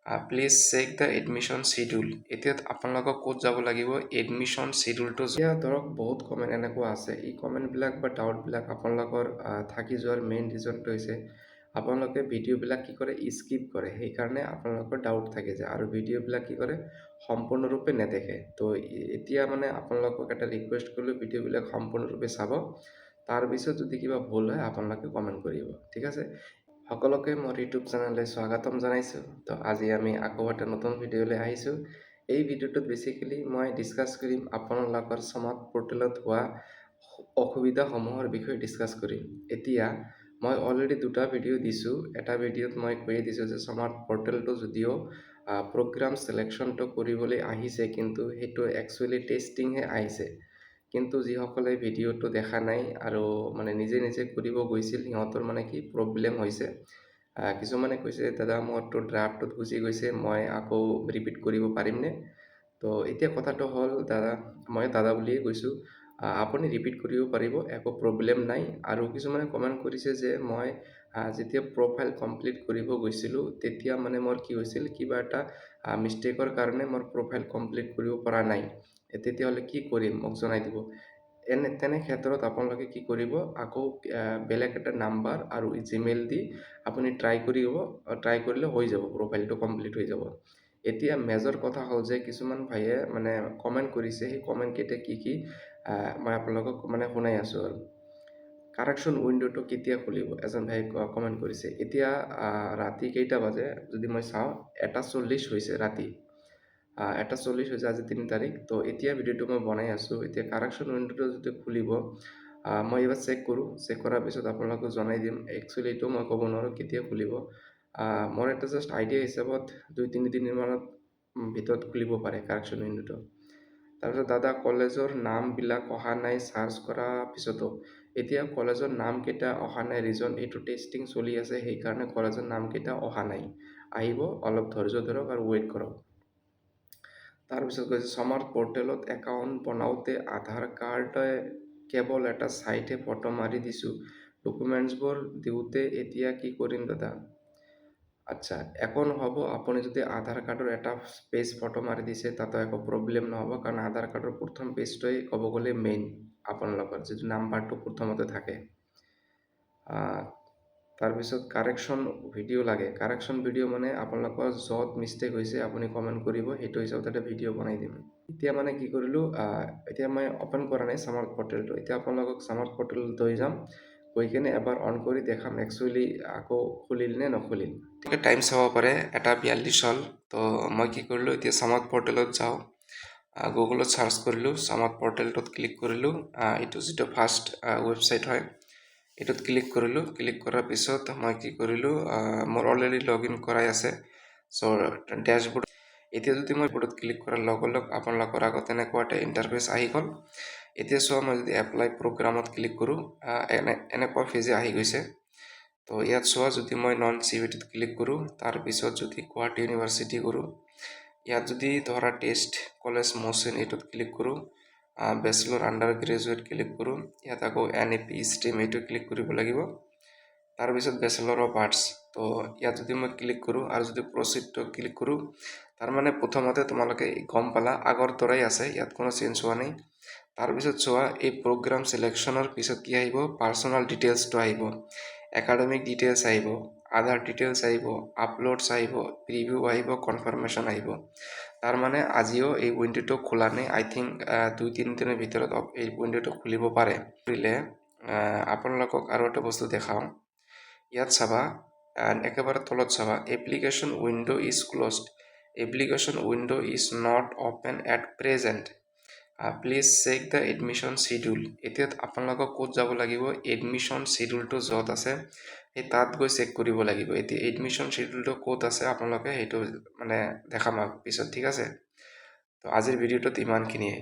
Please check the admission schedule. এতিয়া আপোনালোকক ক'ত যাব লাগিব, এডমিশ্যন শিডিউলটো। এতিয়া ধৰক বহুত কমেণ্ট এনেকুৱা আছে, এই কমেণ্টবিলাক বা ডাউটবিলাক আপোনালোকৰ থাকি যোৱাৰ মেইন ৰিজনটো হৈছে আপোনালোকে ভিডিঅ'বিলাক কি কৰে, স্কিপ কৰে, সেইকাৰণে আপোনালোকৰ ডাউট থাকি যায় আৰু ভিডিঅ'বিলাক কি কৰে, সম্পূৰ্ণৰূপে নেদেখে। তো এতিয়া মানে আপোনালোকক এটা ৰিকুৱেষ্ট কৰিলোঁ, ভিডিঅ'বিলাক সম্পূৰ্ণৰূপে চাব, তাৰপিছত যদি কিবা ভুল হয় আপোনালোকে কমেণ্ট কৰিব, ঠিক আছে। সকলোকে মোৰ ইউটিউব চেনেললৈ স্বাগতম জনাইছোঁ। তো আজি আমি আকৌ এটা নতুন ভিডিঅ'লৈ আহিছোঁ। এই ভিডিঅ'টোত বেচিকেলি মই ডিছকাছ কৰিম আপোনালোকৰ স্মাৰ্ট পৰ্টেলত হোৱা অসুবিধাসমূহৰ বিষয়ে ডিছকাছ কৰিম। এতিয়া মই অলৰেডি দুটা ভিডিঅ' দিছোঁ। এটা ভিডিঅ'ত মই কৈয়ে দিছোঁ যে স্মাৰ্ট পৰ্টেলটো যদিও প্ৰগ্ৰাম ছিলেকশ্যনটো কৰিবলৈ আহিছে, কিন্তু সেইটো একচুৱেলি টেষ্টিংহে আহিছে। কিন্তু যিসকলে ভিডিঅ'টো দেখা নাই আৰু মানে নিজে নিজে কৰিব গৈছিল, সিহঁতৰ মানে কি প্ৰব্লেম হৈছে। কিছুমানে কৈছে দাদা মোৰতো ড্ৰাফ্টত গুচি গৈছে, মই আকৌ ৰিপিট কৰিব পাৰিমনে? তো এতিয়া কথাটো হ'ল মই দাদা বুলিয়ে কৈছোঁ, আপুনি ৰিপিট কৰিব পাৰিব, একো প্ৰব্লেম নাই। আৰু কিছুমানে কমেণ্ট কৰিছে যে মই যেতিয়া প্ৰফাইল কমপ্লিট কৰিব গৈছিলোঁ তেতিয়া মানে মোৰ কি হৈছিল, কিবা এটা মিষ্টেকৰ কাৰণে মোৰ প্ৰফাইল কমপ্লিট কৰিব পৰা নাই। তেতিয়াহ'লে কি কৰিম মোক জনাই দিব। তেনে ক্ষেত্ৰত আপোনালোকে কি কৰিব, আকৌ বেলেগ এটা নাম্বাৰ আৰু জিমেইল দি আপুনি ট্ৰাই কৰিলে হৈ যাব, প্ৰফাইলটো কমপ্লিট হৈ যাব। এতিয়া মেজৰ কথা হ'ল যে কিছুমান ভাইয়ে মানে কমেণ্ট কৰিছে, সেই কমেণ্টকেইটা কি মই আপোনালোকক মানে শুনাই আছোঁ আৰু। কাৰেকশ্যন উইণ্ডোটো কেতিয়া খুলিব, এজন ভাই কমেণ্ট কৰিছে। এতিয়া ৰাতি কেইটা বাজে যদি মই চাওঁ, 1:40 হৈছে ৰাতি। 1:40 হৈছে, আজি 3 তাৰিখ। তো এতিয়া ভিডিঅ'টো মই বনাই আছোঁ। এতিয়া কাৰেকশ্যন উইণ্ডোটো যদি খুলিব, মই এইবাৰ চেক কৰোঁ। চেক কৰাৰ পিছত আপোনালোকক জনাই দিম। একচুৱেলি এইটো মই ক'ব নোৱাৰোঁ কেতিয়া খুলিব। মোৰ এটা জাষ্ট আইডিয়া হিচাপত 2-3 দিনমানত ভিতৰত খুলিব পাৰে কাৰেকশ্যন উইণ্ডোটো। তাৰপিছত দাদা কলেজৰ নামবিলাক অহা নাই চাৰ্চ কৰাৰ পিছতো। এতিয়া কলেজৰ নামকেইটা অহা নাই, ৰিজন এইটো টেষ্টিং চলি আছে, সেইকাৰণে কলেজৰ নামকেইটা অহা নাই। আহিব, অলপ ধৈৰ্য ধৰক আৰু ৱেইট কৰক। তাৰপিছত কৈছে স্মাৰ্ট পৰ্টেলত একাউণ্ট বনাওঁতে আধাৰ কাৰ্ডে কেৱল এটা চাইডে ফটো মাৰি দিছোঁ, ডকুমেণ্টছবোৰ দিওঁতে এতিয়া কি কৰিম দাদা? আচ্ছা, একো নহ'ব। আপুনি যদি আধাৰ কাৰ্ডৰ এটা পেজ ফটো মাৰি দিছে তাতো একো প্ৰব্লেম নহ'ব, কাৰণ আধাৰ কাৰ্ডৰ প্ৰথম পেজটোৱেই ক'ব গ'লে মেইন, আপোনালোকৰ যিটো নাম্বাৰটো প্ৰথমতে থাকে। তাৰপিছত কাৰেকশ্যন ভিডিঅ' লাগে। কাৰেকশ্যন ভিডিঅ' মানে আপোনালোকৰ য'ত মিষ্টেক হৈছে আপুনি কমেণ্ট কৰিব, সেইটো হিচাপত এটা ভিডিঅ' বনাই দিম। এতিয়া মানে কি কৰিলোঁ, এতিয়া মই অ'পেন কৰা নাই স্মাৰ্ট পৰ্টেলটো। এতিয়া আপোনালোকক স্মাৰ্ট পৰ্টেলত লৈ যাম, গৈ কিনে এবাৰ অন কৰি দেখাম একচুৱেলি আকৌ খুলিল নে নখুলিল। গতিকে টাইম চাব পাৰে, 1:42 হ'ল। তো মই কি কৰিলোঁ, এতিয়া স্মাৰ্ট পৰ্টেলত যাওঁ। গুগলত চাৰ্চ কৰিলোঁ, স্মাৰ্ট পৰ্টেলটোত ক্লিক কৰিলোঁ। এইটো যিটো ফাৰ্ষ্ট ৱেবছাইট হয়, এইটোত ক্লিক কৰিলোঁ। ক্লিক কৰাৰ পিছত মই কি কৰিলোঁ, মোৰ অলৰেডি লগ ইন কৰাই আছে। চ' ডেছবৰ্ড, এতিয়া যদি মই বৰ্ডত ক্লিক কৰাৰ লগে লগে আপোনালোকৰ আগত এনেকুৱা এটা ইণ্টাৰফেচ আহি গ'ল। এতিয়া চোৱা, মই যদি এপ্লাই প্ৰগ্ৰামত ক্লিক কৰোঁ, এনেকুৱা পেজে আহি গৈছে। তো ইয়াত চোৱা, যদি মই নন চিভিটিত ক্লিক কৰোঁ, তাৰপিছত যদি গুৱাহাটী ইউনিভাৰ্চিটি কৰোঁ, ইয়াত যদি ধৰা টেষ্ট কলেজ মোচন এইটোত ক্লিক কৰোঁ, বেচেলৰ আণ্ডাৰ গ্ৰেজুৱেট ক্লিক কৰোঁ, ইয়াত আকৌ NAP ষ্ট্ৰীম এইটো ক্লিক কৰিব লাগিব। তাৰপিছত বেচেলৰ অফ আৰ্টছ, তো ইয়াত যদি মই ক্লিক কৰোঁ আৰু যদি প্ৰচিডটো ক্লিক কৰোঁ, তাৰমানে প্ৰথমতে তোমালোকে গম পালা আগৰ দৰাই আছে, ইয়াত কোনো চেঞ্জ হোৱা নাই। তাৰপিছত চোৱা, এই প্ৰগ্ৰাম ছিলেকশ্যনৰ পিছত কি আহিব, পাৰ্চনেল ডিটেইলছটো আহিব, একাডেমিক ডিটেইলছ আহিব, আধাৰ ডিটেইলছ আহিব, আপলোডছ আহিব, প্ৰিভিউ আহিব, কনফাৰ্মেশ্যন আহিব। তাৰমানে আজিও এই উইণ্ডোটো খোলা নাই। আই থিংক 2-3 দিনৰ ভিতৰত এই উইণ্ডোটো খুলিব পাৰে। খুলিলে আপোনালোকক আৰু এটা বস্তু দেখাওঁ। ইয়াত চাবা, একেবাৰে তলত চাবা, application window is closed, application window is not open at present, please check the admission schedule. এতিয়া আপোনালোকক ক'ত যাব লাগিব, এডমিশ্যন শিডিউলটো য'ত আছে সেই তাত গৈ চেক কৰিব লাগিব। এতিয়া এডমিশ্যন শিডিউলটো ক'ত আছে আপোনালোকে সেইটো মানে দেখাম পিছত, ঠিক আছে। তো আজিৰ ভিডিঅ'টোত ইমানখিনিয়ে।